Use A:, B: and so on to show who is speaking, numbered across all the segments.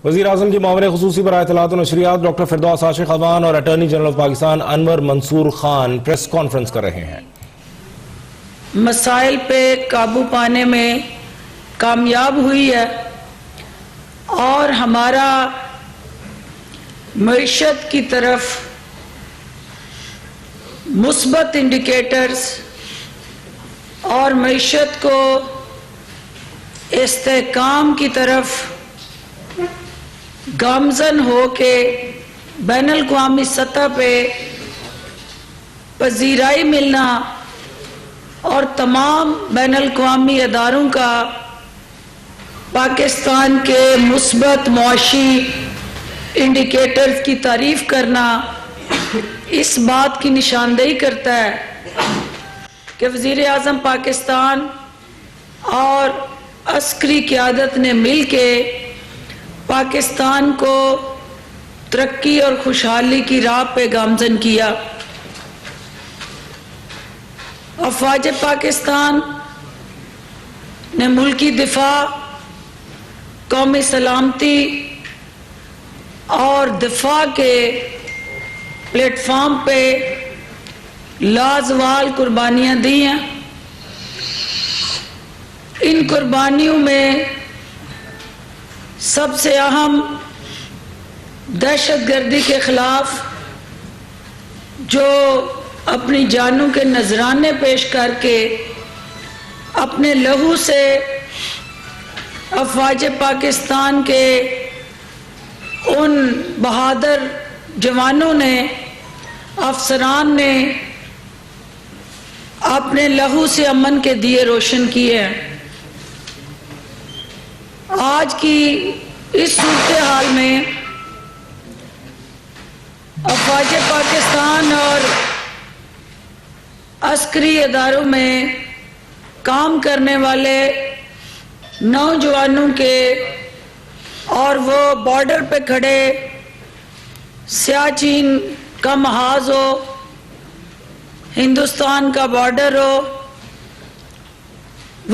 A: وزیر اعظم کی معاون خصوصی برائے اطلاعات و نشریات ڈاکٹر فردوس عاشق اخوان اور attorney general of Pakistan Anwar Mansoor Khan press conference کر رہے ہیں۔
B: مسائل پہ قابو پانے میں کامیاب ہوئی ہے اور ہمارا معیشت کی طرف مثبت انڈیکیٹرز اور معیشت کو استحکام کی طرف گامزن ہو کے بین الاقوامی سطح پہ پذیرائی ملنا اور تمام بین الاقوامی اداروں کا پاکستان کے مثبت معاشی انڈیکیٹرز کی تعریف کرنا اس بات کی نشاندہی کرتا ہے کہ وزیر اعظم پاکستان اور عسکری قیادت نے مل کے پاکستان کو ترقی اور خوشحالی کی راہ پہ گامزن کیا۔ افواج پاکستان نے ملکی دفاع، قومی سلامتی اور دفاع کے پلیٹ فارم پہ لازوال قربانیاں دی ہیں۔ ان قربانیوں میں سب سے اہم دہشت گردی کے خلاف جو اپنی جانوں کے نذرانے پیش کر کے اپنے لہو سے افواج پاکستان کے ان بہادر جوانوں نے، افسران نے اپنے لہو سے امن کے دیے روشن کیے ہیں۔ آج کی اس صورتحال میں افواج پاکستان اور عسکری اداروں میں کام کرنے والے نوجوانوں کے اور وہ بارڈر پہ کھڑے سیاچین کا محاذ ہو، ہندوستان کا بارڈر ہو،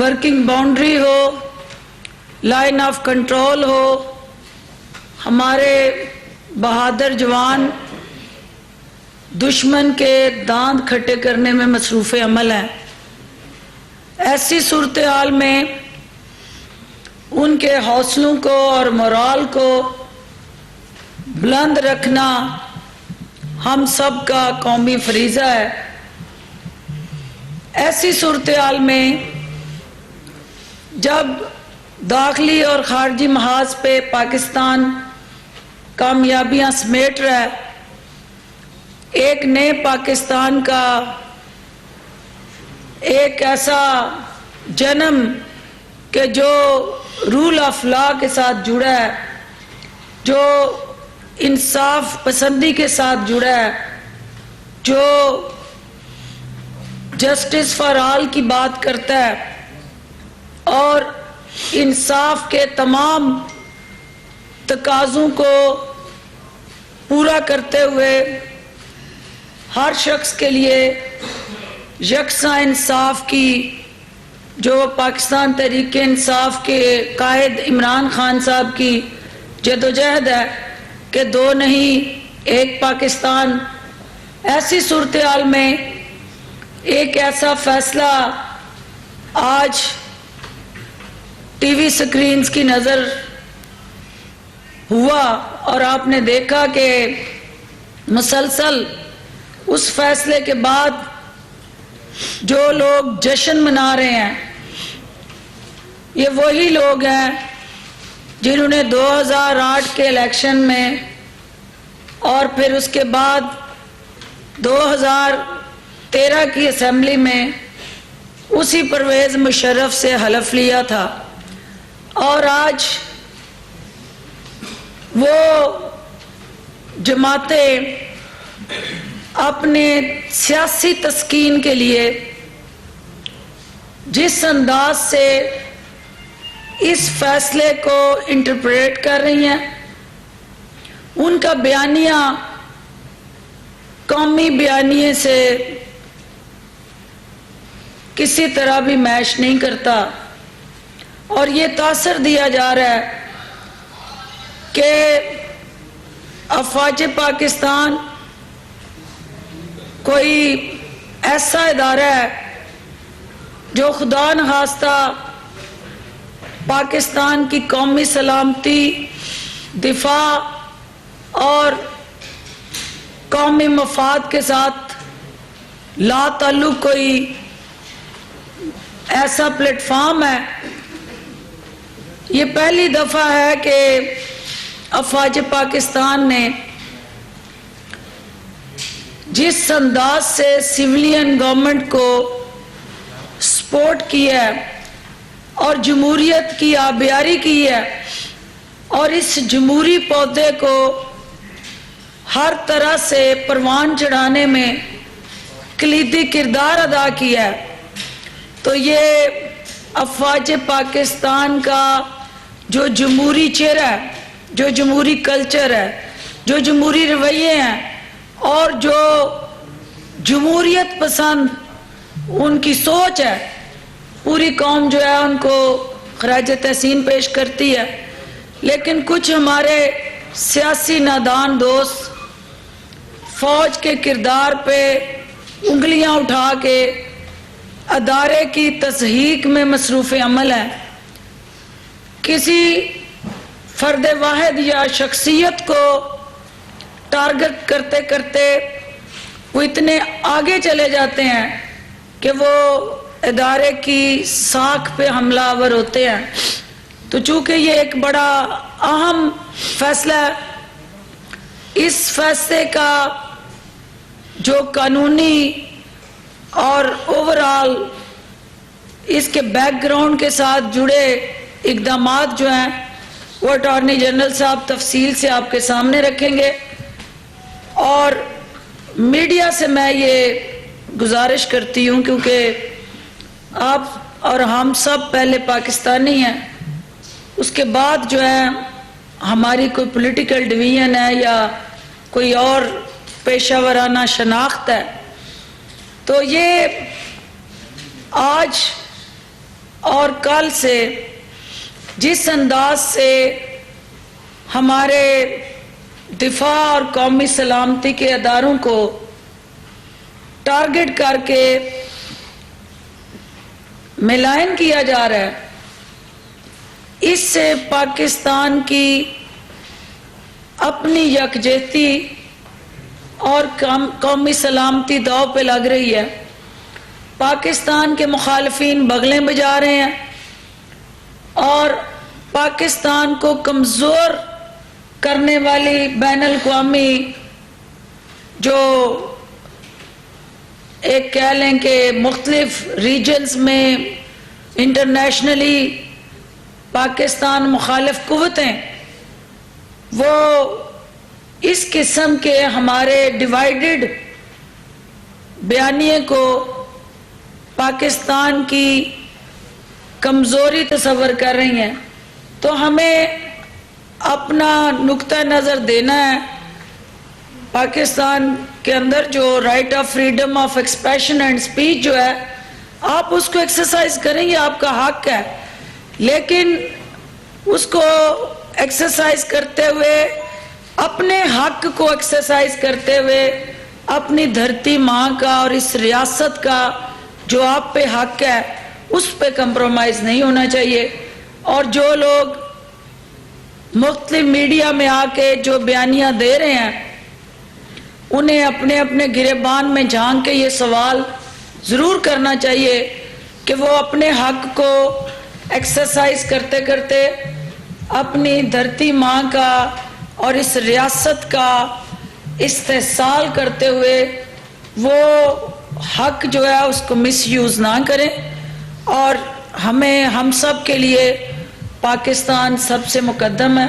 B: ورکنگ باؤنڈری ہو، لائن آف کنٹرول ہو، ہمارے بہادر جوان دشمن کے دانت کھٹے کرنے میں مصروف عمل ہیں۔ ایسی صورتحال میں ان کے حوصلوں کو اور مورال کو بلند رکھنا ہم سب کا قومی فریضہ ہے۔ ایسی صورتحال میں جب داخلی اور خارجی محاذ پہ پاکستان کامیابیاں سمیٹ رہا ہے، ایک نئے پاکستان کا ایک ایسا جنم کہ جو رول آف لا کے ساتھ جڑا ہے، جو انصاف پسندی کے ساتھ جڑا ہے، جو جسٹس فار آل کی بات کرتا ہے اور انصاف کے تمام تقاضوں کو پورا کرتے ہوئے ہر شخص کے لیے یکساں انصاف کی جو پاکستان تحریک انصاف کے قائد عمران خان صاحب کی جدوجہد ہے کہ دو نہیں ایک پاکستان۔ ایسی صورتحال میں ایک ایسا فیصلہ آج ٹی وی سکرینز کی نظر ہوا اور آپ نے دیکھا کہ مسلسل اس فیصلے کے بعد جو لوگ جشن منا رہے ہیں، یہ وہی لوگ ہیں جنہوں نے 2008 کے الیکشن میں اور پھر اس کے بعد 2013 کی اسمبلی میں اسی پرویز مشرف سے حلف لیا تھا، اور آج وہ جماعتیں اپنے سیاسی تسکین کے لیے جس انداز سے اس فیصلے کو انٹرپریٹ کر رہی ہیں، ان کا بیانیہ قومی بیانیے سے کسی طرح بھی میچ نہیں کرتا، اور یہ تاثر دیا جا رہا ہے کہ افواج پاکستان کوئی ایسا ادارہ ہے جو خدا نخواستہ پاکستان کی قومی سلامتی، دفاع اور قومی مفاد کے ساتھ لا تعلق کوئی ایسا پلیٹ فارم ہے. یہ پہلی دفعہ ہے کہ افواج پاکستان نے جس انداز سے سویلین گورنمنٹ کو سپورٹ کی ہے اور جمہوریت کی آبیاری کی ہے اور اس جمہوری پودے کو ہر طرح سے پروان چڑھانے میں کلیدی کردار ادا کیا ہے، تو یہ افواج پاکستان کا جو جمہوری چہرہ ہے، جو جمہوری کلچر ہے، جو جمہوری رویے ہیں اور جو جمہوریت پسند ان کی سوچ ہے، پوری قوم جو ہے ان کو خراج تحسین پیش کرتی ہے. لیکن کچھ ہمارے سیاسی نادان دوست فوج کے کردار پہ انگلیاں اٹھا کے ادارے کی تضحیک میں مصروف عمل ہے. کسی فرد واحد یا شخصیت کو ٹارگٹ کرتے کرتے وہ اتنے آگے چلے جاتے ہیں کہ وہ ادارے کی ساکھ پہ حملہ آور ہوتے ہیں. تو چونکہ یہ ایک بڑا اہم فیصلہ ہے، اس فیصلے کا جو قانونی اور اوورآل اس کے بیک گراؤنڈ کے ساتھ جڑے اقدامات جو ہیں وہ اٹارنی جنرل صاحب تفصیل سے آپ کے سامنے رکھیں گے. اور میڈیا سے میں یہ گزارش کرتی ہوں کیونکہ آپ اور ہم سب پہلے پاکستانی ہیں، اس کے بعد جو ہے ہماری کوئی پولیٹیکل ڈویژن ہے یا کوئی اور پیشہ ورانہ شناخت ہے، تو یہ آج اور کل سے جس انداز سے ہمارے دفاع اور قومی سلامتی کے اداروں کو ٹارگٹ کر کے ملائن کیا جا رہا ہے، اس سے پاکستان کی اپنی یکجہتی اور قومی سلامتی داؤ پہ لگ رہی ہے. پاکستان کے مخالفین بغلیں بجا رہے ہیں اور پاکستان کو کمزور کرنے والی بین الاقوامی جو ایک کہہ لیں کہ مختلف ریجنز میں انٹرنیشنلی پاکستان مخالف قوتیں وہ اس قسم کے ہمارے ڈیوائیڈڈ بیانیے کو پاکستان کی کمزوری تصور کر رہی ہیں. تو ہمیں اپنا نقطہ نظر دینا ہے. پاکستان کے اندر جو right of freedom of expression and speech جو ہے، آپ اس کو ایکسرسائز کریں، یہ آپ کا حق ہے، لیکن اس کو ایکسرسائز کرتے ہوئے، اپنے حق کو ایکسرسائز کرتے ہوئے اپنی دھرتی ماں کا اور اس ریاست کا جو آپ پہ حق ہے اس پہ کمپرومائز نہیں ہونا چاہیے. اور جو لوگ مختلف میڈیا میں آ کے جو بیانیاں دے رہے ہیں انہیں اپنے اپنے گریبان میں جھانک کے یہ سوال ضرور کرنا چاہیے کہ وہ اپنے حق کو ایکسرسائز کرتے کرتے اپنی دھرتی ماں کا اور اس ریاست کا استحصال کرتے ہوئے وہ حق جو ہے اس کو مس یوز نہ کریں. اور ہمیں ہم سب کے لیے پاکستان سب سے مقدم ہے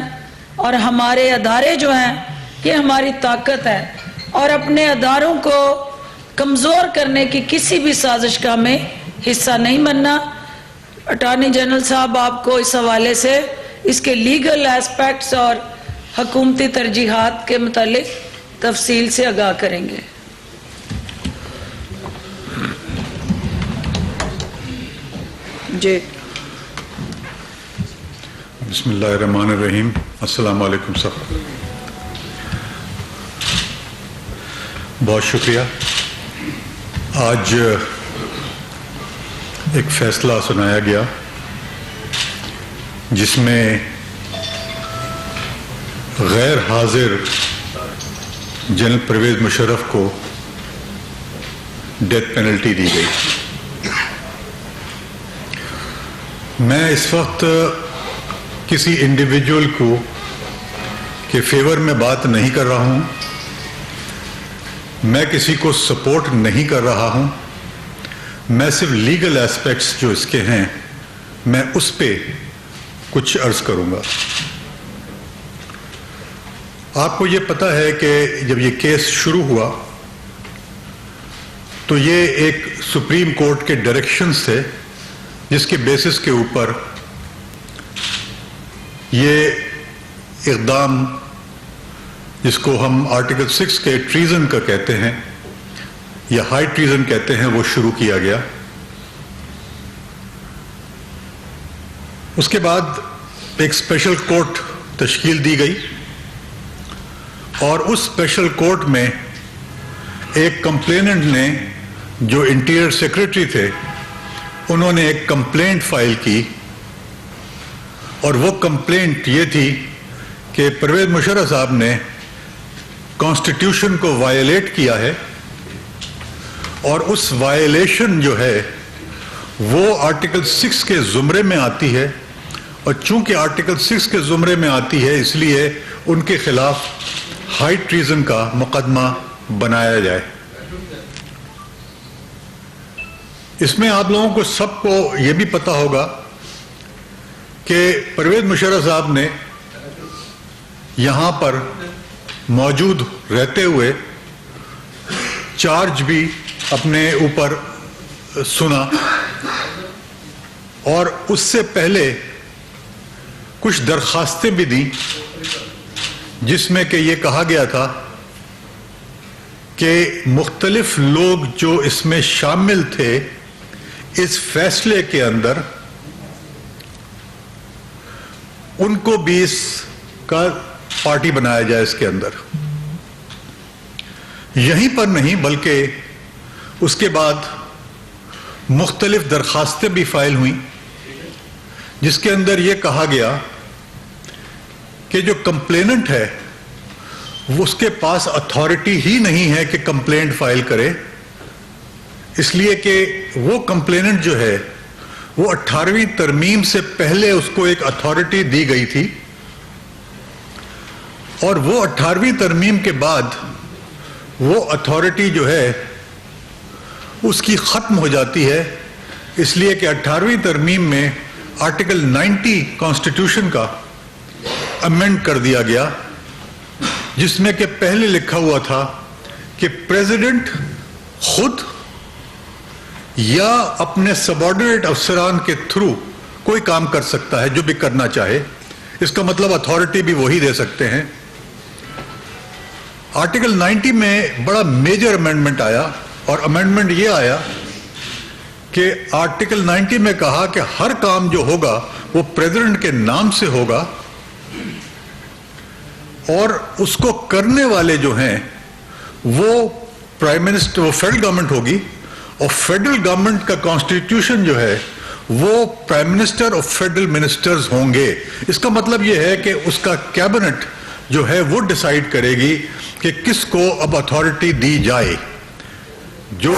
B: اور ہمارے ادارے جو ہیں یہ ہماری طاقت ہے، اور اپنے اداروں کو کمزور کرنے کی کسی بھی سازش کا ہمیں حصہ نہیں بننا. اٹارنی جنرل صاحب آپ کو اس حوالے سے اس کے لیگل ایسپیکٹس اور حکومتی ترجیحات کے متعلق تفصیل سے آگاہ کریں گے. جی
C: بسم اللہ الرحمن الرحیم. السلام علیکم صاحب. بہت شکریہ. آج ایک فیصلہ سنایا گیا جس میں غیر حاضر جنرل پرویز مشرف کو ڈیتھ پینلٹی دی گئی. میں اس وقت کسی انڈیویجول کو کے فیور میں بات نہیں کر رہا ہوں. میں کسی کو سپورٹ نہیں کر رہا ہوں. میں صرف لیگل ایسپیکٹس جو اس کے ہیں میں اس پہ کچھ عرض کروں گا. آپ کو یہ پتہ ہے کہ جب یہ کیس شروع ہوا تو یہ ایک سپریم کورٹ کے ڈائریکشنز تھے جس کے بیسس کے اوپر یہ اقدام جس کو ہم آرٹیکل 6 کے ٹریزن کا کہتے ہیں یا ہائی ٹریزن کہتے ہیں وہ شروع کیا گیا. اس کے بعد ایک اسپیشل کورٹ تشکیل دی گئی اور اس اسپیشل کورٹ میں ایک کمپلیننٹ نے جو انٹیریئر سیکرٹری تھے انہوں نے ایک کمپلینٹ فائل کی اور وہ کمپلینٹ یہ تھی کہ پرویز مشرف صاحب نے کانسٹیٹیوشن کو وائلیٹ کیا ہے اور اس وائلیشن جو ہے وہ آرٹیکل 6 کے زمرے میں آتی ہے اور چونکہ آرٹیکل 6 کے زمرے میں آتی ہے اس لیے ان کے خلاف ہائی ٹریزن کا مقدمہ بنایا جائے. اس میں آپ لوگوں کو سب کو یہ بھی پتہ ہوگا کہ پرویز مشرف صاحب نے یہاں پر موجود رہتے ہوئے چارج بھی اپنے اوپر سنا اور اس سے پہلے کچھ درخواستیں بھی دیں جس میں کہ یہ کہا گیا تھا کہ مختلف لوگ جو اس میں شامل تھے اس فیصلے کے اندر ان کو بھی اس کا پارٹی بنایا جائے اس کے اندر. یہیں پر نہیں بلکہ اس کے بعد مختلف درخواستیں بھی فائل ہوئیں جس کے اندر یہ کہا گیا کہ جو کمپلیننٹ ہے وہ اس کے پاس اتھارٹی ہی نہیں ہے کہ کمپلینٹ فائل کرے اس لیے کہ وہ کمپلیننٹ جو ہے وہ 18ویں ترمیم سے پہلے اس کو ایک اتھارٹی دی گئی تھی اور وہ 18ویں ترمیم کے بعد وہ اتھارٹی جو ہے اس کی ختم ہو جاتی ہے اس لیے کہ 18ویں ترمیم میں آرٹیکل 90 کانسٹیٹیوشن کا امینڈ کر دیا گیا جس میں کہ پہلے لکھا ہوا تھا کہ پریزیڈنٹ خود یا اپنے سبارڈینیٹ افسران کے تھرو کوئی کام کر سکتا ہے جو بھی کرنا چاہے. اس کا مطلب اتھارٹی بھی وہی دے سکتے ہیں. آرٹیکل 90 میں بڑا میجر امینڈمنٹ آیا اور امینڈمنٹ یہ آیا کہ آرٹیکل 90 میں کہا کہ ہر کام جو ہوگا وہ پریزیڈنٹ کے نام سے ہوگا اور اس کو کرنے والے جو ہیں وہ پرائم منسٹر وہ فیڈرل گورنمنٹ ہوگی اور فیڈرل گورنمنٹ کا کانسٹیٹیوشن جو ہے وہ پرائم منسٹر اور فیڈرل منسٹرز ہوں گے. اس کا مطلب یہ ہے کہ اس کا کیبنٹ جو ہے وہ ڈیسائیڈ کرے گی کہ کس کو اب اتھارٹی دی جائے. جو